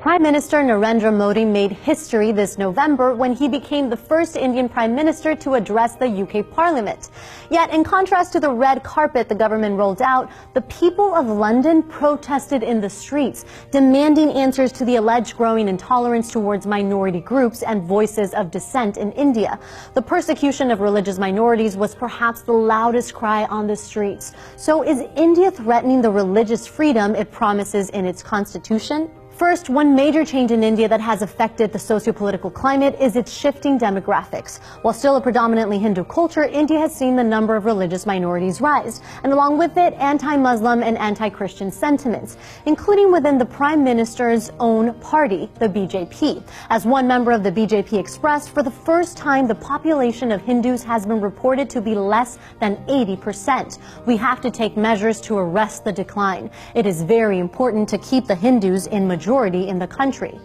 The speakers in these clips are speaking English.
Prime Minister Narendra Modi made history this November when he became the first Indian Prime Minister to address the UK Parliament. Yet, in contrast to the red carpet the government rolled out, the people of London protested in the streets, demanding answers to the alleged growing intolerance towards minority groups and voices of dissent in India. The persecution of religious minorities was perhaps the loudest cry on the streets. So is India threatening the religious freedom it promises in its constitution? First, one major change in India that has affected the socio-political climate is its shifting demographics. While still a predominantly Hindu culture, India has seen the number of religious minorities rise, and along with it, anti-Muslim and anti-Christian sentiments, including within the Prime Minister's own party, the BJP. As one member of the BJP expressed, for the first time, the population of Hindus has been reported to be less than 80%. We have to take measures to arrest the decline. It is very important to keep the Hindus in majority in the country.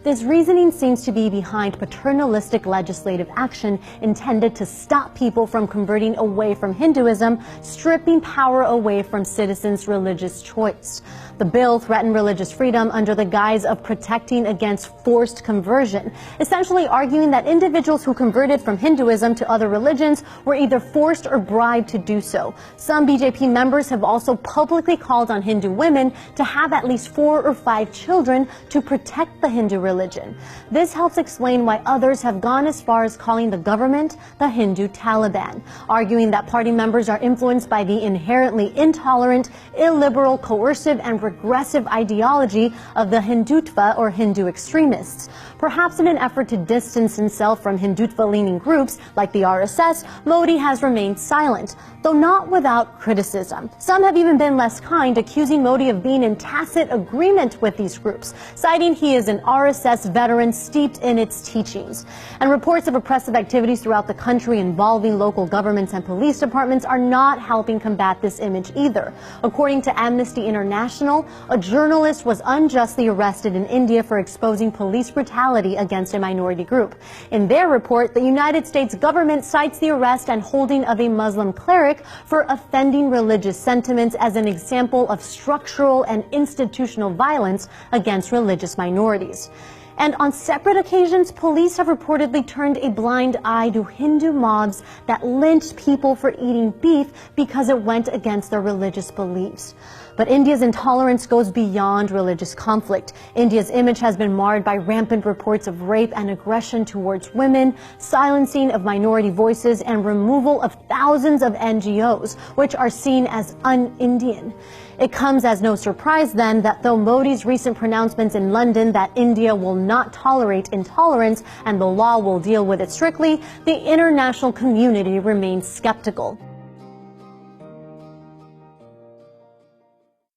This reasoning seems to be behind paternalistic legislative action intended to stop people from converting away from Hinduism, stripping power away from citizens' religious choice. The bill threatened religious freedom under the guise of protecting against forced conversion, essentially arguing that individuals who converted from Hinduism to other religions were either forced or bribed to do so. Some BJP members have also publicly called on Hindu women to have at least 4 or 5 children to protect the Hindu religion. This helps explain why others have gone as far as calling the government the Hindu Taliban, arguing that party members are influenced by the inherently intolerant, illiberal, coercive, and regressive ideology of the Hindutva or Hindu extremists. Perhaps in an effort to distance himself from Hindutva-leaning groups like the RSS, Modi has remained silent, though not without criticism. Some have even been less kind, accusing Modi of being in tacit agreement with these groups, citing he is an RSS veteran steeped in its teachings. And reports of oppressive activities throughout the country involving local governments and police departments are not helping combat this image either. According to Amnesty International, a journalist was unjustly arrested in India for exposing police brutality against a minority group. In their report, the United States government cites the arrest and holding of a Muslim cleric for offending religious sentiments as an example of structural and institutional violence against religious minorities. And on separate occasions, police have reportedly turned a blind eye to Hindu mobs that lynched people for eating beef because it went against their religious beliefs. But India's intolerance goes beyond religious conflict. India's image has been marred by rampant reports of rape and aggression towards women, silencing of minority voices, and removal of thousands of NGOs, which are seen as un-Indian. It comes as no surprise, then, that though Modi's recent pronouncements in London that India will not tolerate intolerance and the law will deal with it strictly, the international community remains skeptical.